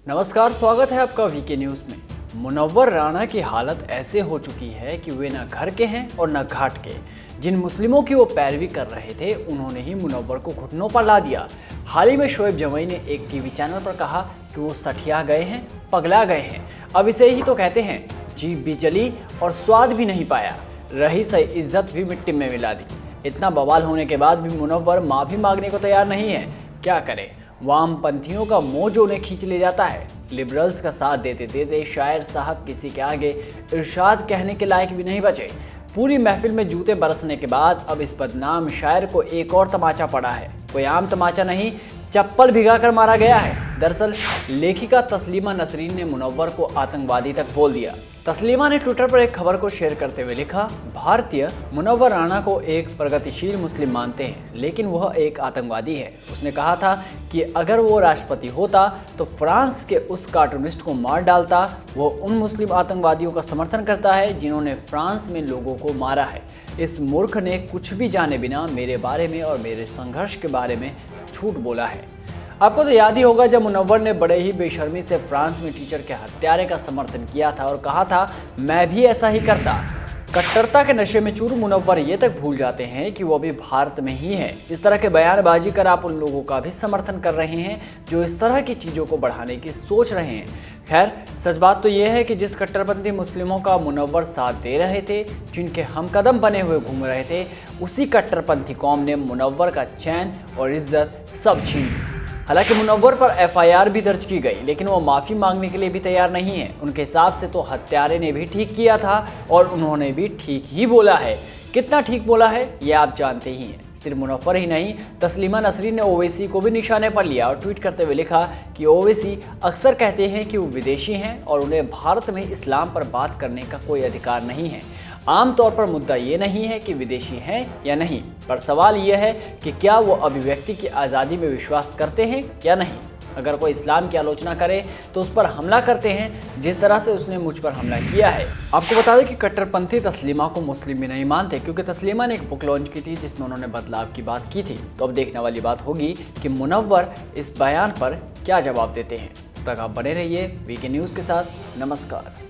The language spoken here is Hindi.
नमस्कार, स्वागत है आपका वीके न्यूज में। मुनव्वर राणा की हालत ऐसे हो चुकी है कि वे न घर के हैं और न घाट के। जिन मुस्लिमों की वो पैरवी कर रहे थे उन्होंने ही मुनव्वर को घुटनों पर ला दिया। हाल ही में शोएब जमई ने एक टीवी चैनल पर कहा कि वो सठिया गए हैं, पगला गए हैं। अब इसे ही तो कहते हैं, जीभ भी जली और स्वाद भी नहीं पाया, रही सही इज्जत भी मिट्टी में मिला दी। इतना बवाल होने के बाद भी मुनव्वर माफी मांगने को तैयार नहीं है। क्या करे, वामपंथियों का मोह उन्हें खींच ले जाता है। लिबरल्स का साथ देते देते शायर साहब किसी के आगे इरशाद कहने के लायक भी नहीं बचे। पूरी महफिल में जूते बरसने के बाद अब इस बदनाम शायर को एक और तमाचा पड़ा है। कोई आम तमाचा नहीं, चप्पल भिगा कर मारा गया है। दरअसल लेखिका तस्लीमा नसरीन ने मुनव्वर को आतंकवादी तक बोल दिया। तस्लीमा ने ट्विटर पर एक खबर को शेयर करते हुए लिखा, भारतीय मुनव्वर राणा को एक प्रगतिशील मुस्लिम मानते हैं, लेकिन वह एक आतंकवादी है। उसने कहा था कि अगर वो राष्ट्रपति होता तो फ्रांस के उस कार्टूनिस्ट को मार डालता। वो उन मुस्लिम आतंकवादियों का समर्थन करता है जिन्होंने फ्रांस में लोगों को मारा है। इस मूर्ख ने कुछ भी जाने बिना मेरे बारे में और मेरे संघर्ष के बारे में झूठ बोला है। आपको तो याद ही होगा जब मुनव्वर ने बड़े ही बेशर्मी से फ्रांस में टीचर के हत्यारे का समर्थन किया था और कहा था मैं भी ऐसा ही करता। कट्टरता के नशे में चूर मुनव्वर ये तक भूल जाते हैं कि वो अभी भारत में ही है। इस तरह के बयानबाजी कर आप उन लोगों का भी समर्थन कर रहे हैं जो इस तरह की चीज़ों को बढ़ाने की सोच रहे हैं। खैर, सच बात तो ये है कि जिस कट्टरपंथी मुस्लिमों का मुनव्वर साथ दे रहे थे, जिनके हम कदम बने हुए घूम रहे थे, उसी कट्टरपंथी कौम ने मुनव्वर का चैन और इज्जत सब छीन ली। हालांकि मुनव्वर पर एफआईआर भी दर्ज की गई, लेकिन वो माफ़ी मांगने के लिए भी तैयार नहीं है। उनके हिसाब से तो हत्यारे ने भी ठीक किया था और उन्होंने भी ठीक ही बोला है। कितना ठीक बोला है ये आप जानते ही हैं। सिर्फ मुनव्वर ही नहीं, तस्लीमा नसरीन ने ओवैसी को भी निशाने पर लिया और ट्वीट करते हुए लिखा कि ओवैसी अक्सर कहते हैं कि वो विदेशी हैं और उन्हें भारत में इस्लाम पर बात करने का कोई अधिकार नहीं है। आमतौर पर मुद्दा ये नहीं है कि विदेशी हैं या नहीं, पर सवाल यह है कि क्या वो अभिव्यक्ति की आज़ादी में विश्वास करते हैं या नहीं। अगर कोई इस्लाम की आलोचना करे तो उस पर हमला करते हैं, जिस तरह से उसने मुझ पर हमला किया है। आपको बता दें कि कट्टरपंथी तस्लीमा को मुस्लिम भी नहीं मानते, क्योंकि तस्लीमा ने एक बुक लॉन्च की थी जिसमें उन्होंने बदलाव की बात की थी। तो अब देखने वाली बात होगी कि मुनव्वर इस बयान पर क्या जवाब देते हैं। तब तक आप बने रहिए वीके न्यूज़ के साथ। नमस्कार।